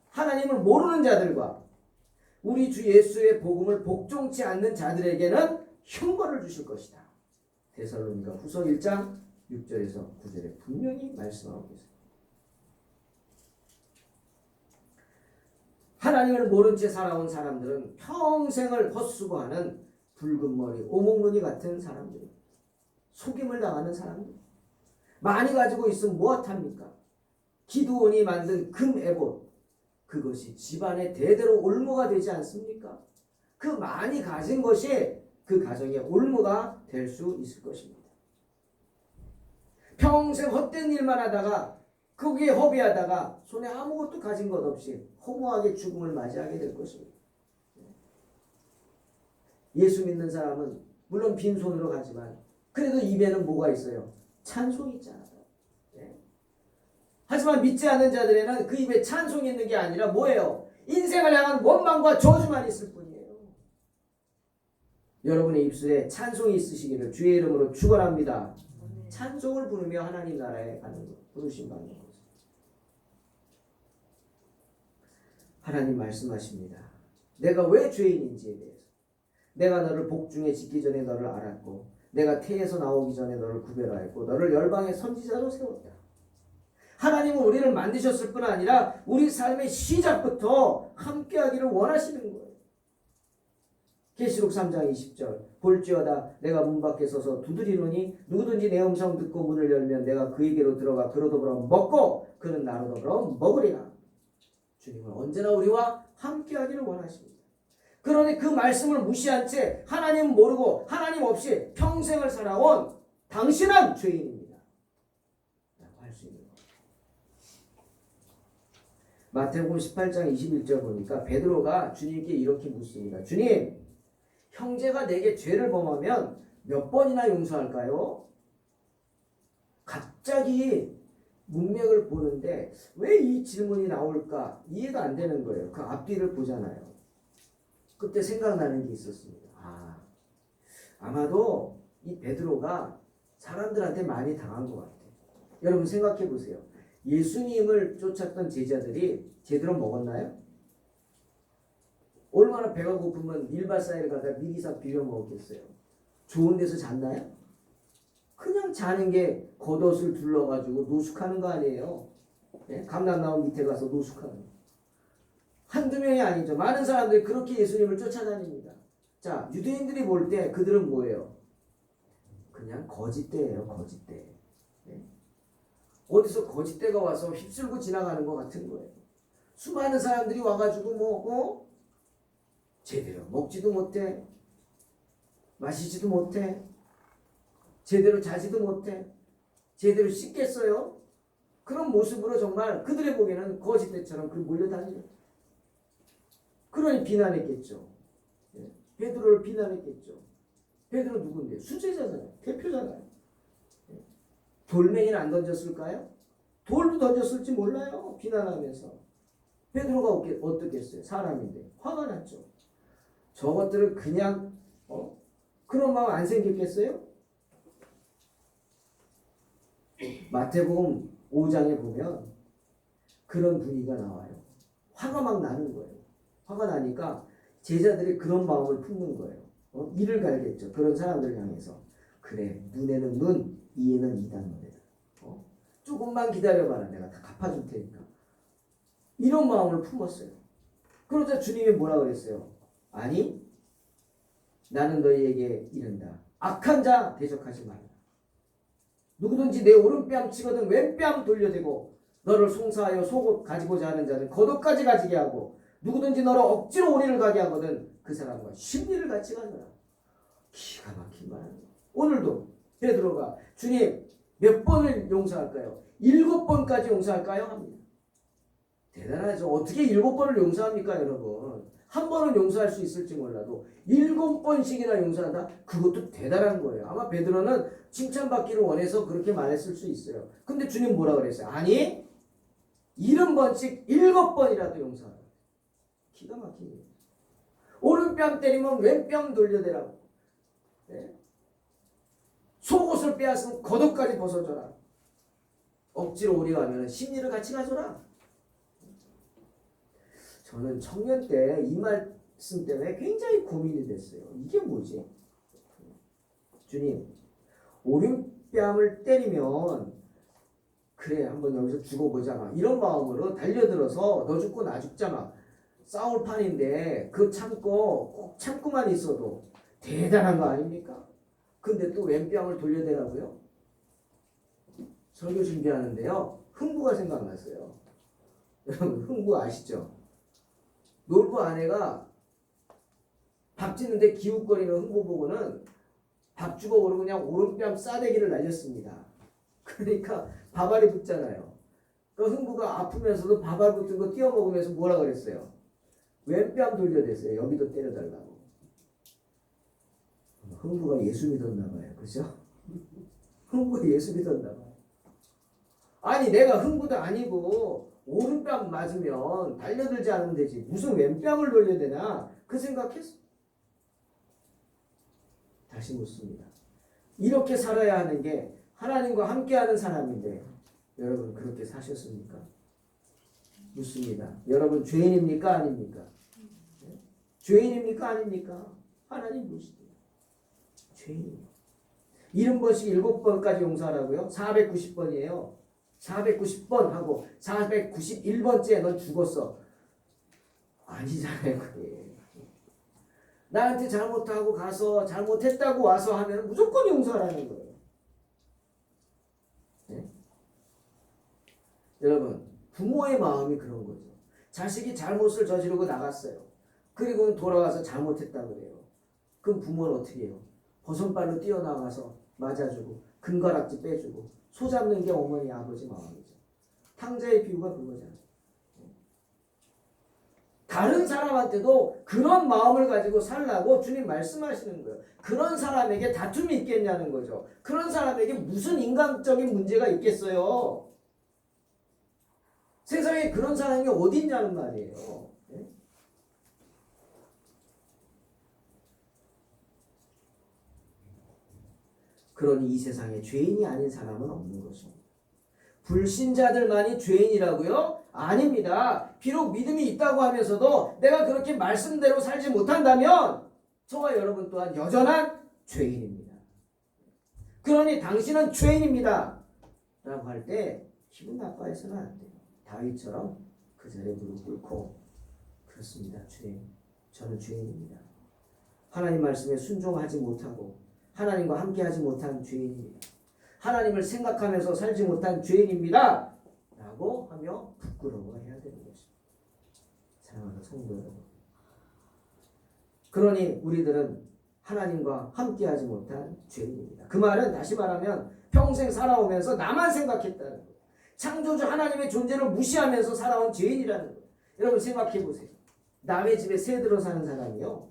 하나님을 모르는 자들과 우리 주 예수의 복음을 복종치 않는 자들에게는 형벌을 주실 것이다. 데살로니가 후서 1장 6절에서 9절에 분명히 말씀하고 있습니다. 하나님을 모른 채 살아온 사람들은 평생을 헛수고하는 붉은 머리 오목눈이 같은 사람들입니다. 속임을 당하는 사람들. 많이 가지고 있으면 무엇합니까? 기드온이 만든 금 에봇 그것이 집안의 대대로 올무가 되지 않습니까? 그 많이 가진 것이 그 가정의 올무가 될 수 있을 것입니다. 평생 헛된 일만 하다가 거기에 허비하다가 손에 아무것도 가진 것 없이 허무하게 죽음을 맞이하게 될 것입니다. 예수 믿는 사람은 물론 빈손으로 가지만 그래도 입에는 뭐가 있어요? 찬송이 있잖아요. 하지만 믿지 않는 자들에는 그 입에 찬송이 있는 게 아니라 뭐예요? 인생을 향한 원망과 저주만 있을 뿐이에요. 여러분의 입술에 찬송이 있으시기를 주의 이름으로 축원합니다. 찬송을 부르며 하나님 나라에 가는 것, 부르심 받는 것. 하나님 말씀하십니다. 내가 왜 죄인인지에 대해서. 내가 너를 복중에 짓기 전에 너를 알았고 내가 태에서 나오기 전에 너를 구별하였고 너를 열방의 선지자로 세웠다. 하나님은 우리를 만드셨을 뿐 아니라 우리 삶의 시작부터 함께하기를 원하시는 거예요. 계시록 3장 20절 볼지어다 내가 문 밖에 서서 두드리노니 누구든지 내 음성 듣고 문을 열면 내가 그에게로 들어가 그로 더불어 먹고 그는 나로 더불어 먹으리라. 주님은 언제나 우리와 함께하기를 원하십니다. 그러니 그 말씀을 무시한 채 하나님 모르고 하나님 없이 평생을 살아온 당신은 죄인입니다. 라고 할 수 있는 겁니다. 마태복음 18장 21절 보니까 베드로가 주님께 이렇게 묻습니다. 주님, 형제가 내게 죄를 범하면 몇 번이나 용서할까요? 갑자기 문맥을 보는데 왜 이 질문이 나올까 이해가 안 되는 거예요. 그 앞뒤를 보잖아요. 그때 생각나는 게 있었습니다. 아마도 이 베드로가 사람들한테 많이 당한 것 같아요. 여러분 생각해 보세요. 예수님을 쫓았던 제자들이 제대로 먹었나요? 얼마나 배가 고프면 밀밭 사이를 가다 미리사 비벼 먹었겠어요. 좋은 데서 잤나요? 그냥 자는 게 겉옷을 둘러가지고 노숙하는 거 아니에요. 예? 감람나무 밑에 가서 노숙하는 거. 한두 명이 아니죠. 많은 사람들이 그렇게 예수님을 쫓아다닙니다. 자, 유대인들이 볼 때 그들은 뭐예요? 그냥 거짓대예요. 거짓대. 예? 어디서 거짓대가 와서 휩쓸고 지나가는 것 같은 거예요. 수많은 사람들이 와가지고 제대로 먹지도 못해, 마시지도 못해, 제대로 자지도 못해, 제대로 씻겠어요? 그런 모습으로 정말 그들의 보기에는 거짓대처럼 몰려다니죠. 그러니 비난했겠죠. 예? 베드로를 비난했겠죠. 베드로 누군데? 수제자잖아요. 대표잖아요. 예? 돌멩이는 안 던졌을까요? 돌도 던졌을지 몰라요. 비난하면서. 베드로가 어떻겠어요? 사람인데. 화가 났죠. 저것들은 그냥 그런 마음 안 생겼겠어요? 마태복음 5장에 보면 그런 분위기가 나와요. 화가 막 나는 거예요. 화가 나니까 제자들이 그런 마음을 품는 거예요. 이를 갈겠죠. 그런 사람들 향해서. 그래, 눈에는 눈, 이에는 이단 너네들. 조금만 기다려봐라. 내가 다 갚아줄 테니까. 이런 마음을 품었어요. 그러자 주님이 뭐라 그랬어요? 아니, 나는 너희에게 이른다. 악한 자 대적하지 말라. 누구든지 내 오른뺨 치거든 왼뺨 돌려대고 너를 송사하여 속옷 가지고자 하는 자는 겉옷까지 가지게 하고 누구든지 너를 억지로 오리를 가게 하거든 그 사람과 십리를 같이 가져라. 기가 막힌 말. 오늘도 베드로가 주님 몇 번을 용서할까요? 7번까지 용서할까요? 합니다. 대단하죠. 어떻게 7번을 용서합니까, 여러분? 한 번은 용서할 수 있을지 몰라도 7번씩이나 용서한다? 그것도 대단한 거예요. 아마 베드로는 칭찬받기를 원해서 그렇게 말했을 수 있어요. 근데 주님 뭐라 그랬어요? 아니, 70번씩 7번이라도 용서하라. 기가 막히네요. 오른뺨 때리면 왼뺨 돌려대라고. 네? 속옷을 빼앗으면 겉옷까지 벗어줘라. 억지로 오리 가면 심리를 같이 가져라. 저는 청년 때 이 말씀 때문에 굉장히 고민이 됐어요. 이게 뭐지? 주님, 오른뺨을 때리면 그래 한번 여기서 죽어보자 막 이런 마음으로 달려들어서 너 죽고 나 죽자 막 싸울 판인데 그 꼭 참고만 있어도 대단한 거 아닙니까? 근데 또 왼뺨을 돌려대라고요? 설교 준비하는데요. 흥부가 생각났어요. 여러분 흥부 아시죠? 놀부 아내가 밥 짓는데 기웃거리는 흥부 보고는 밥 주고 그러고 그냥 오른뺨 싸대기를 날렸습니다. 그러니까 밥알이 붙잖아요. 그 흥부가 아프면서도 밥알 붙은 거 띄워 먹으면서 뭐라 그랬어요? 왼뺨 돌려댔어요. 여기도 때려달라고. 흥부가 예수 믿었나 봐요. 그죠? 흥부가 예수 믿었나 봐요. 아니 내가 흥부도 아니고 오른뺨 맞으면 달려들지 않으면 되지. 무슨 왼뺨을 돌려대나? 그 생각했어. 다시 묻습니다. 이렇게 살아야 하는 게 하나님과 함께하는 사람인데 여러분 그렇게 사셨습니까? 묻습니다. 여러분 죄인입니까? 아닙니까? 네? 죄인입니까? 아닙니까? 하나님 묻습니다. 죄인입니다. 70번씩 7번까지 용서하라고요? 490번이에요. 490번 하고 491번째 넌 죽었어. 아니잖아요. 그게. 나한테 잘못하고 가서 잘못했다고 와서 하면 무조건 용서하라는 거예요. 네? 여러분 부모의 마음이 그런 거죠. 자식이 잘못을 저지르고 나갔어요. 그리고 돌아와서 잘못했다 그래요. 그럼 부모는 어떻게 해요? 버선발로 뛰어나가서 맞아주고 금가락지 빼주고 소잡는 게 어머니 아버지 마음이죠. 탕자의 비유가 그거잖아요. 다른 사람한테도 그런 마음을 가지고 살라고 주님 말씀하시는 거예요. 그런 사람에게 다툼이 있겠냐는 거죠. 그런 사람에게 무슨 인간적인 문제가 있겠어요. 세상에 그런 사람이 어디 있냐는 말이에요. 그러니 이 세상에 죄인이 아닌 사람은 없는 것입니다. 불신자들만이 죄인이라고요? 아닙니다. 비록 믿음이 있다고 하면서도 내가 그렇게 말씀대로 살지 못한다면 저와 여러분 또한 여전한 죄인입니다. 그러니 당신은 죄인입니다 라고 할 때 기분 나빠해서는 안 돼요. 다윗처럼 그 자리에 무릎 꿇고 그렇습니다. 저는 죄인입니다. 하나님 말씀에 순종하지 못하고 하나님과 함께하지 못한 죄인입니다. 하나님을 생각하면서 살지 못한 죄인입니다 라고 하며 부끄러워해야 되는 것입니다. 사랑하는 성도 여러분, 그러니 우리들은 하나님과 함께하지 못한 죄인입니다. 그 말은 다시 말하면 평생 살아오면서 나만 생각했다는 거예요. 창조주 하나님의 존재를 무시하면서 살아온 죄인이라는 거예요. 여러분 생각해 보세요. 남의 집에 새 들어 사는 사람이요,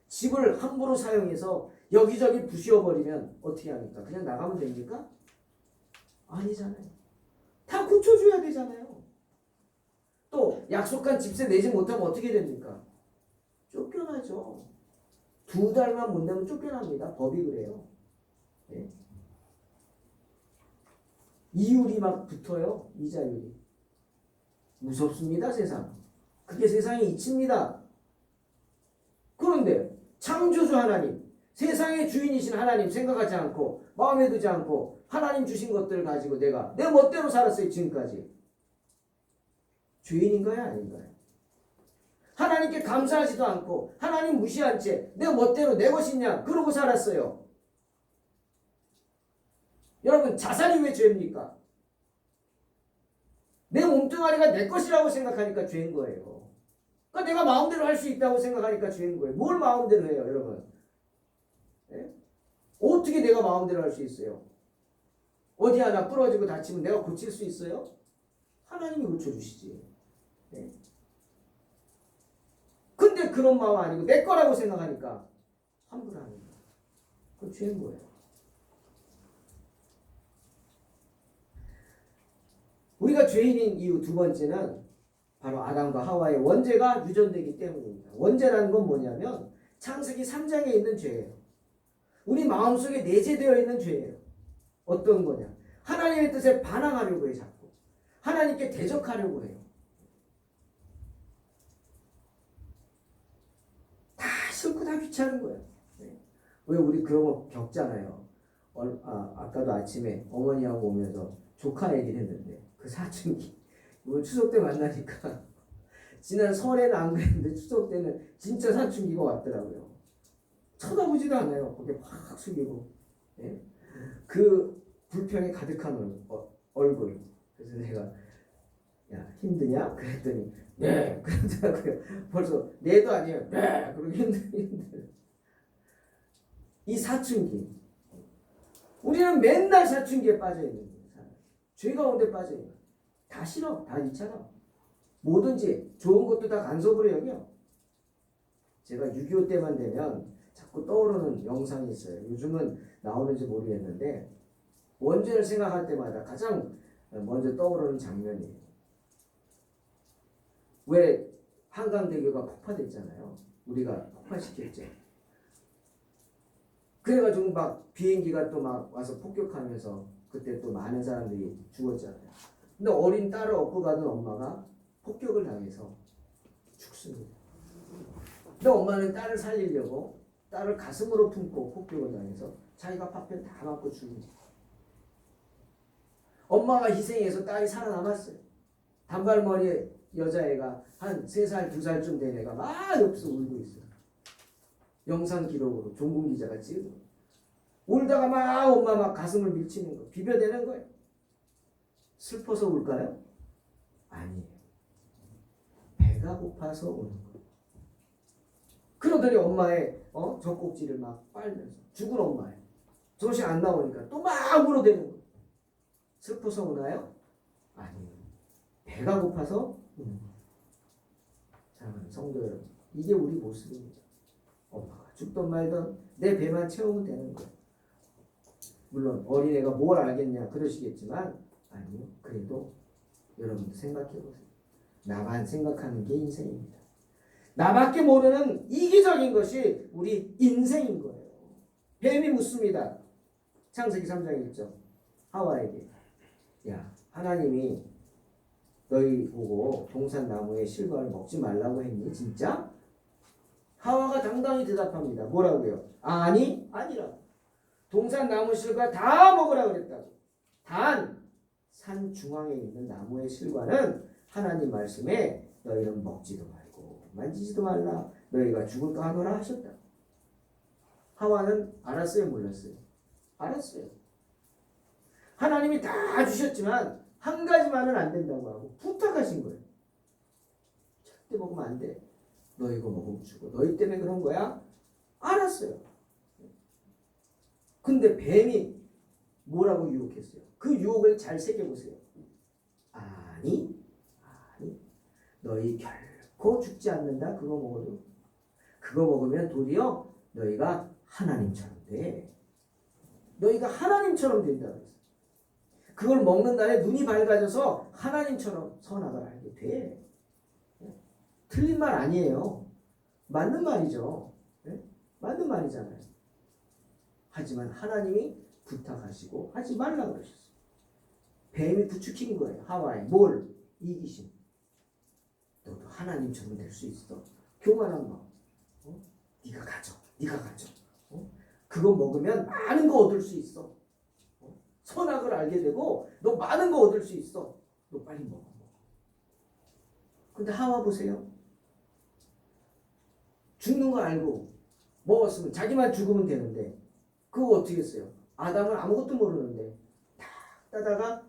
집을 함부로 사용해서 여기저기 부셔버리면 어떻게 합니까? 그냥 나가면 됩니까? 아니잖아요. 다 고쳐줘야 되잖아요. 또 약속한 집세 내지 못하면 어떻게 됩니까? 쫓겨나죠. 2달만 못 내면 쫓겨납니다. 법이 그래요. 네? 이율이 막 붙어요. 이자율이. 무섭습니다. 세상. 그게 세상의 이치입니다. 그런데 창조주 하나님, 세상의 주인이신 하나님 생각하지 않고 마음에 두지 않고 하나님 주신 것들을 가지고 내가 내 멋대로 살았어요. 지금까지. 죄인인가요? 아닌가요? 하나님께 감사하지도 않고 하나님 무시한 채 내 멋대로 내 것이냐 그러고 살았어요. 여러분 자살이 왜 죄입니까? 내 몸뚱아리가 내 것이라고 생각하니까 죄인 거예요. 그러니까 내가 마음대로 할 수 있다고 생각하니까 죄인 거예요. 뭘 마음대로 해요, 여러분? 네? 어떻게 내가 마음대로 할 수 있어요? 어디 하나 부러지고 다치면 내가 고칠 수 있어요? 하나님이 고쳐주시지. 네? 근데 그런 마음 아니고 내 거라고 생각하니까 함부로 하는 거예요. 그건 죄인 거예요. 우리가 죄인인 이유 두 번째는 바로 아담과 하와의 원죄가 유전되기 때문입니다. 원죄라는 건 뭐냐면 창세기 3장에 있는 죄예요. 우리 마음속에 내재되어 있는 죄예요. 어떤 거냐? 하나님의 뜻에 반항하려고 해 자꾸. 하나님께 대적하려고 해요. 다 싫고 다 귀찮은 거예요. 네. 왜 우리 그런 거 겪잖아요. 아까도 아침에 어머니하고 오면서 조카 얘기를 했는데 그 사춘기 이번 추석 때 만나니까 지난 설에는 안 그랬는데 추석 때는 진짜 사춘기가 왔더라고요. 쳐다보지도 않아요. 거기에 확 숙이고. 네? 그 불평이 가득한 얼굴. 그래서 내가 야 힘드냐? 그랬더니 네 그러더라고요. 벌써 네도 아니에요. 네 그러고 힘들어. 이 사춘기. 우리는 맨날 사춘기에 빠져 있는 거예요. 죄 가운데 빠져 있는 거예요. 다 싫어. 다 귀찮아. 뭐든지 좋은 것도 다 간섭으로 여겨. 제가 6.25 때만 되면 자꾸 떠오르는 영상이 있어요. 요즘은 나오는지 모르겠는데 원죄를 생각할 때마다 가장 먼저 떠오르는 장면이에요. 왜 한강대교가 폭파됐잖아요. 우리가 폭파시켰죠. 그래가지고 막 비행기가 또 막 와서 폭격하면서 그때 또 많은 사람들이 죽었잖아요. 근데 어린 딸을 업고 가던 엄마가 폭격을 당해서 죽습니다. 근데 엄마는 딸을 살리려고 딸을 가슴으로 품고 폭격을 당해서 자기가 파편 다 맞고 죽습니다. 엄마가 희생해서 딸이 살아남았어요. 단발머리 여자애가 한 3살, 2살쯤 된 애가 막 옆에서 울고 있어요. 영상 기록으로 종군 기자가 찍은 거. 울다가 막 엄마 막 가슴을 밀치는 거, 비벼대는 거예요. 슬퍼서 울까요? 아니에요. 배가 고파서 우는 거예요. 그러더니 엄마의 젖꼭지를 막 빨면서 죽은 엄마예요. 정신 안 나오니까 또 막 울어대는 거예요. 슬퍼서 우나요? 아니에요. 배가 고파서 우는 거예요. 사랑하는 성도 여러분, 이게 우리 모습입니다. 엄마가 죽든 말든 내 배만 채우면 되는 거예요. 물론 어린애가 뭘 알겠냐 그러시겠지만 아니요. 그래도 여러분도 생각해보세요. 나만 생각하는 게 인생입니다. 나밖에 모르는 이기적인 것이 우리 인생인 거예요. 뱀이 묻습니다. 창세기 3장 1절 하와에게 야 하나님이 너희 보고 동산나무의 실과를 먹지 말라고 했니? 진짜? 하와가 당당히 대답합니다. 뭐라고요? 아니 아니라 동산나무 실과 다 먹으라 그랬다고. 단 산 중앙에 있는 나무의 실과는 하나님 말씀에 너희는 먹지도 말고 만지지도 말라 너희가 죽을까 하노라 하셨다. 하와는 알았어요 몰랐어요? 알았어요. 하나님이 다 주셨지만 한 가지만은 안 된다고 하고 부탁하신 거예요. 절대 먹으면 안 돼. 너 이거 먹으면 죽어. 너희 때문에 그런 거야? 알았어요. 근데 뱀이 뭐라고 유혹했어요? 그 유혹을 잘 새겨보세요. 아니 너희 결코 죽지 않는다. 그거 먹어도. 그거 먹으면 도리어 너희가 하나님처럼 돼. 너희가 하나님처럼 된다 그랬어요. 그걸 먹는 날에 눈이 밝아져서 하나님처럼 선악을 알게 돼. 틀린 말 아니에요. 맞는 말이죠. 맞는 말이잖아요. 하지만 하나님이 부탁하시고 하지 말라 그러셨어요. 뱀이 부추긴 거예요. 하와에 뭘? 이기심. 너도 하나님처럼 될 수 있어. 교만한 마음. 네가 가져. 그거 먹으면 많은 거 얻을 수 있어. 선악을 알게 되고 너 많은 거 얻을 수 있어. 너 빨리 먹어. 근데 하와 보세요. 죽는 거 알고 먹었으면 자기만 죽으면 되는데 그거 어떻게 했어요? 아담은 아무것도 모르는데 딱 따다가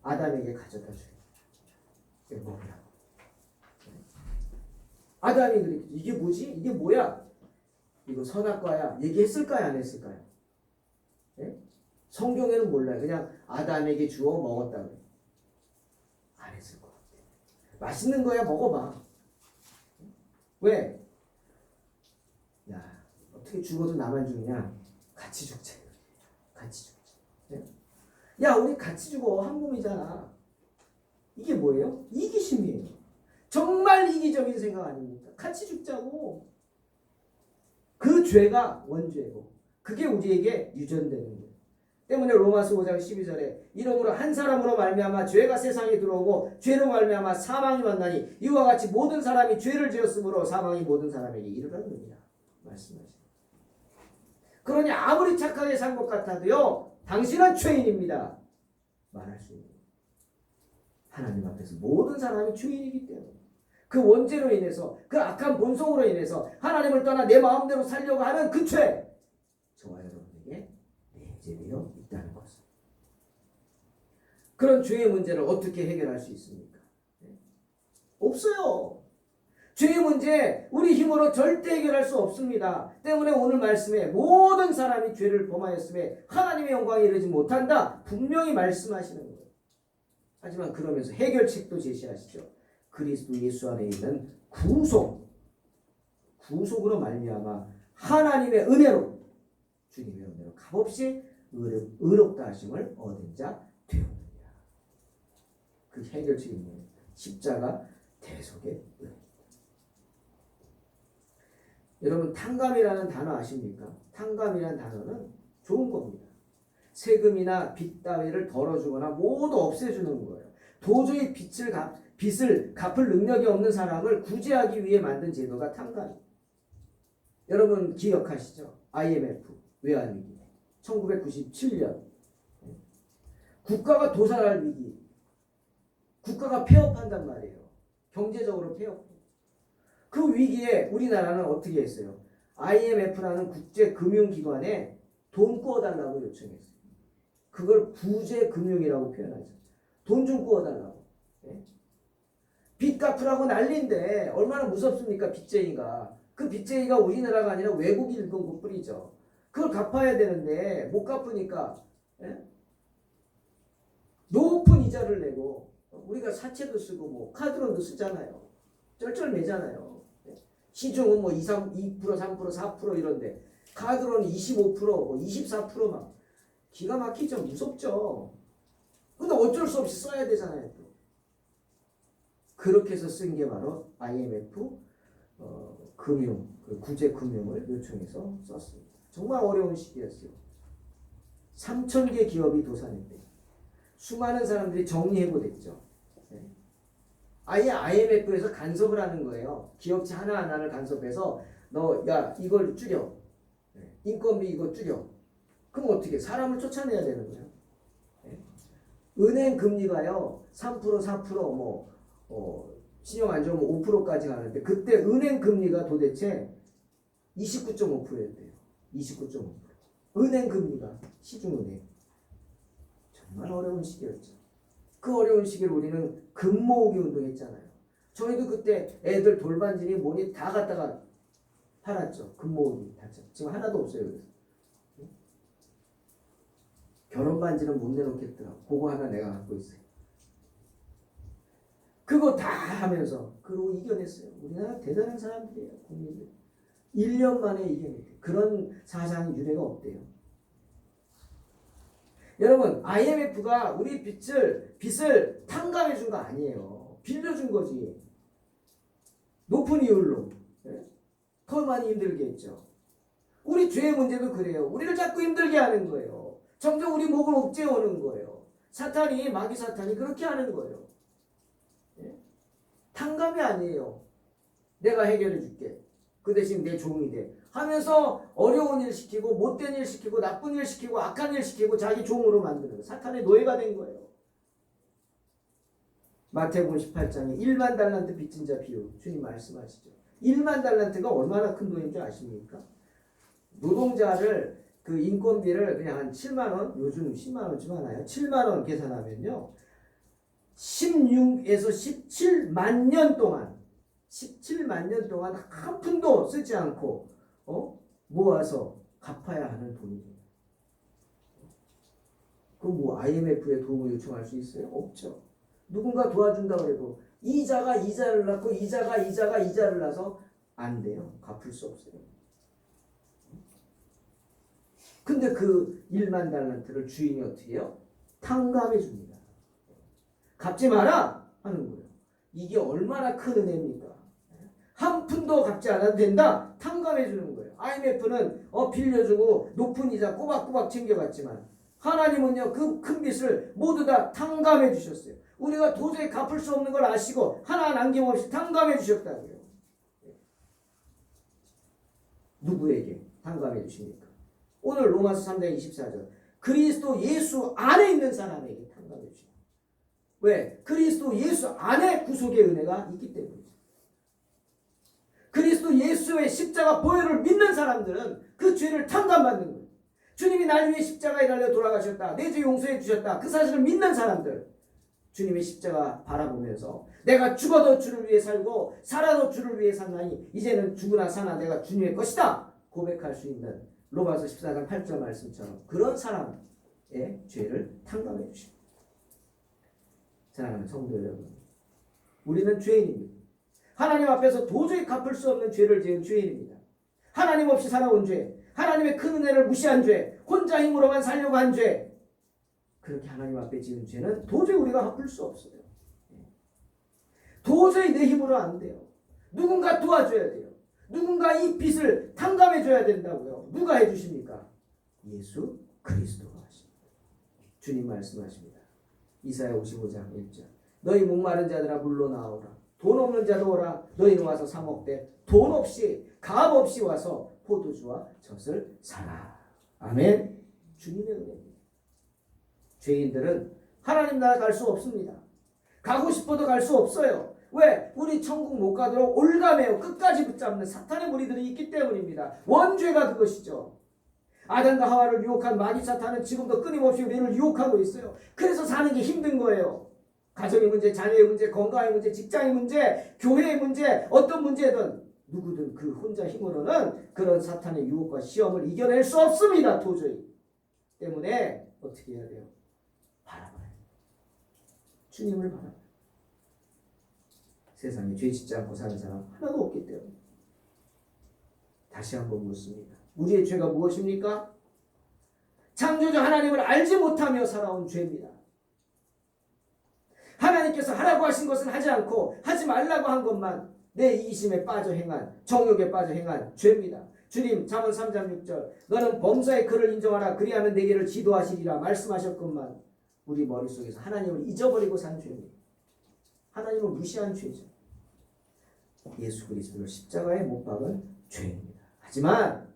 아담에게 가져다 줘요. 이거 먹으라고. 아담이 그랬죠. 이게 뭐지? 이게 뭐야? 이거 선악과야. 얘기했을까요? 안 했을까요? 네? 성경에는 몰라요. 그냥 아담에게 주어 먹었다 그래요. 안 했을 것 같아요. 맛있는 거야 먹어봐. 왜? 야 어떻게 죽어도 나만 죽냐? 같이 죽자. 네? 야 우리 같이 죽어. 한 몸이잖아. 이게 뭐예요? 이기심이에요. 정말 이기적인 생각 아닙니까? 같이 죽자고. 그 죄가 원죄고 그게 우리에게 유전되는 거예요. 때문에 로마서 5장 12절에 이러므로 한 사람으로 말미암아 죄가 세상에 들어오고 죄로 말미암아 사망이 왔나니 이와 같이 모든 사람이 죄를 지었으므로 사망이 모든 사람에게 이르렀느니라 말씀하시죠. 그러니 아무리 착하게 산 것 같아도요 당신은 죄인입니다 말할 수 있는 거예요. 하나님 앞에서 모든 사람이 죄인이기 때문에 그 원죄로 인해서 그 악한 본성으로 인해서 하나님을 떠나 내 마음대로 살려고 하는 그 죄 저와 여러분에게 내재되어 있다는 것을. 그런 죄의 문제를 어떻게 해결할 수 있습니까? 없어요. 죄의 문제 우리 힘으로 절대 해결할 수 없습니다. 때문에 오늘 말씀에 모든 사람이 죄를 범하였음에 하나님의 영광에 이르지 못한다 분명히 말씀하시는 거예요. 하지만 그러면서 해결책도 제시하시죠. 그리스도 예수 안에 있는 구속으로 말미암아 하나님의 은혜로 주님의 은혜로 값없이 의롭다 하심을 얻은 자 되었느니라. 그 해결책이 뭐예요? 십자가 대속의 은혜. 여러분 탕감이라는 단어 아십니까? 탕감이라는 단어는 좋은 겁니다. 세금이나 빚 따위를 덜어주거나 모두 없애주는 거예요. 도저히 빚을 갚을 능력이 없는 사람을 구제하기 위해 만든 제도가 탕감이에요. 여러분 기억하시죠? IMF 외환위기 1997년 국가가 도살할 위기 국가가 폐업한단 말이에요. 경제적으로 폐업. 그 위기에 우리나라는 어떻게 했어요? IMF라는 국제금융기관에 돈 구워달라고 요청했어요. 그걸 구제금융이라고 표현하죠. 돈 좀 구워달라고. 빚 갚으라고 난리인데 얼마나 무섭습니까? 빚쟁이가. 그 빚쟁이가 우리나라가 아니라 외국 일본국 뿌리죠. 그걸 갚아야 되는데 못 갚으니까 높은 이자를 내고 우리가 사채도 쓰고 뭐 카드론도 쓰잖아요. 쩔쩔매잖아요. 시중은 뭐 2, 2%, 3%, 4% 이런데 카드론은 25%, 뭐 24% 막 기가 막히죠. 무섭죠. 근데 어쩔 수 없이 써야 되잖아요. 또. 그렇게 해서 쓴 게 바로 IMF 금융, 구제 금융을 요청해서 썼습니다. 정말 어려운 시기였어요. 3,000개 기업이 도산했대요. 수많은 사람들이 정리해고됐죠. 네. 아예 IMF에서 간섭을 하는 거예요. 기업체 하나하나를 간섭해서 너 야 이걸 줄여. 네. 인건비 이거 줄여. 그럼 어떻게 사람을 쫓아내야 되는 거예요. 네. 은행 금리가요 3% 4% 신용 안 좋으면 5%까지 가는데 그때 은행 금리가 도대체 29.5%였대요. 29.5%. 은행 금리가 시중은행. 정말 어려운 시기였죠. 그 어려운 시기를 우리는 금 모으기 운동했잖아요. 저희도 그때 애들 돌반지니 뭐니 다 갖다가 팔았죠. 금 모으기 다. 지금 하나도 없어요. 그래서. 결혼 반지는 못 내놓겠더라고. 그거 하나 내가 갖고 있어요. 그거 다 하면서 그러고 이겨냈어요. 우리나라 대단한 사람들이에요. 국민들. 1년 만에 이겨냈대요. 그런 사상이 유례가 없대요. 여러분 IMF가 우리 빚을 탕감해 준 거 아니에요. 빌려준 거지. 높은 이율로. 네? 더 많이 힘들게 했죠. 우리 죄의 문제도 그래요. 우리를 자꾸 힘들게 하는 거예요. 점점 우리 목을 옥죄어오는 거예요. 마귀 사탄이 그렇게 하는 거예요. 네? 탕감이 아니에요. 내가 해결해 줄게. 그 대신 내 종이 돼. 하면서 어려운 일 시키고 못된 일 시키고 나쁜 일 시키고 악한 일 시키고 자기 종으로 만드는 거예요. 사탄의 노예가 된 거예요. 마태복음 18장에 1만 달란트 빚진 자 비유 주님 말씀하시죠. 1만 달란트가 얼마나 큰 돈인 줄 아십니까? 노동자를 그 인건비를 그냥 한 7만 원, 요즘 10만 원쯤 하나요? 7만 원 계산하면요. 16에서 17만 년 동안 17만 년 동안 한 푼도 쓰지 않고 모아서 갚아야 하는 돈이에요. 그럼 뭐 IMF에 도움을 요청할 수 있어요? 없죠. 누군가 도와준다 그래도 이자가 이자를 낳고 이자가 이자를 낳아서 안 돼요. 갚을 수 없어요. 근데 그 1만 달란트를 주인이 어떻게 해요? 탕감해 줍니다. 갚지 마라 하는 거예요. 이게 얼마나 큰 은혜입니까? 한 푼도 갚지 않아도 된다. 탕감해 주는 거예요. IMF는 빌려주고 높은 이자 꼬박꼬박 챙겨갔지만 하나님은요 그 큰 빚을 모두 다 탕감해 주셨어요. 우리가 도저히 갚을 수 없는 걸 아시고 하나 남김없이 탕감해 주셨다고요. 누구에게 탕감해 주십니까? 오늘 로마서 3장 24절 그리스도 예수 안에 있는 사람에게 탕감해 주십니다. 왜? 그리스도 예수 안에 구속의 은혜가 있기 때문이죠. 그리스도 예수의 십자가 보혈을 믿는 사람들은 그 죄를 탕감받는 거예요. 주님이 날 위해 십자가에 달려 돌아가셨다. 내 죄 용서해 주셨다. 그 사실을 믿는 사람들. 주님의 십자가 바라보면서 내가 죽어도 주를 위해 살고 살아도 주를 위해 산다니 이제는 죽으나 사나 내가 주님의 것이다. 고백할 수 있는 로마서 14장 8절 말씀처럼 그런 사람의 죄를 탕감해 주십니다. 사랑하는 성도 여러분, 우리는 죄인입니다. 하나님 앞에서 도저히 갚을 수 없는 죄를 지은 죄인입니다. 하나님 없이 살아온 죄, 하나님의 큰 은혜를 무시한 죄, 혼자 힘으로만 살려고 한 죄, 그렇게 하나님 앞에 지은 죄는 도저히 우리가 갚을 수 없어요. 도저히 내 힘으로 안 돼요. 누군가 도와줘야 돼요. 누군가 이 빚을 탕감해줘야 된다고요. 누가 해주십니까? 예수 그리스도가 하십니다. 주님 말씀하십니다. 이사야 55장 1절 너희 목마른 자들아 물러 나오라. 돈 없는 자도 오라. 너희는 와서 사 먹되 돈 없이 값 없이 와서 포도주와 젖을 사라. 아멘. 주님의 은혜입니다. 죄인들은 하나님 나라 갈 수 없습니다. 가고 싶어도 갈 수 없어요. 왜? 우리 천국 못 가도록 올가매어 끝까지 붙잡는 사탄의 무리들이 있기 때문입니다. 원죄가 그것이죠. 아담과 하와를 유혹한 마귀 사탄은 지금도 끊임없이 우리를 유혹하고 있어요. 그래서 사는 게 힘든 거예요. 가정의 문제, 자녀의 문제, 건강의 문제, 직장의 문제, 교회의 문제, 어떤 문제든 누구든 그 혼자 힘으로는 그런 사탄의 유혹과 시험을 이겨낼 수 없습니다. 도저히. 때문에 어떻게 해야 돼요? 바라봐요. 주님을 바라봐요. 세상에 죄 짓지 않고 사는 사람 하나도 없기 때문에. 다시 한번 묻습니다. 우리의 죄가 무엇입니까? 창조주 하나님을 알지 못하며 살아온 죄입니다. 하나님께서 하라고 하신 것은 하지 않고 하지 말라고 한 것만 내 이기심에 빠져 행한, 정욕에 빠져 행한 죄입니다. 주님 잠언 3장 6절 너는 범사의 그를 인정하라 그리하면 내게를 지도하시리라 말씀하셨건만 우리 머릿속에서 하나님을 잊어버리고 산 죄입니다. 하나님을 무시한 죄죠. 예수 그리스도를 십자가에 못 박은 죄입니다. 하지만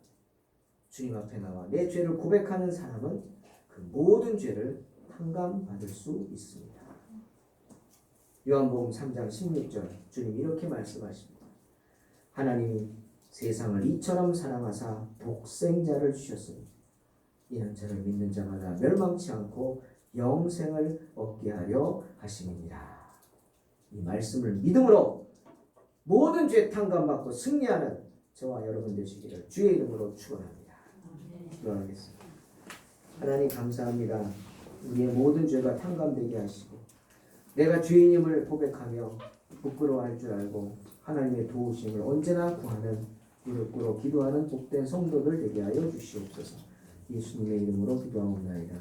주님 앞에 나와 내 죄를 고백하는 사람은 그 모든 죄를 탕감받을 수 있습니다. 요한복음 3장 16절 주님 이렇게 말씀하십니다. 하나님이 세상을 이처럼 사랑하사 독생자를 주셨으니 이는 저를 믿는 자마다 멸망치 않고 영생을 얻게 하려 하심이니라. 이 말씀을 믿음으로 모든 죄 탕감받고 승리하는 저와 여러분 되시기를 주의 이름으로 축원합니다. 기도하겠습니다. 하나님 감사합니다. 우리의 모든 죄가 탕감되게 하시고 내가 죄인임을 고백하며 부끄러워할 줄 알고 하나님의 도우심을 언제나 구하는 무릎 꿇어 기도하는 복된 성도들 되게 하여 주시옵소서. 예수님의 이름으로 기도하옵나이다.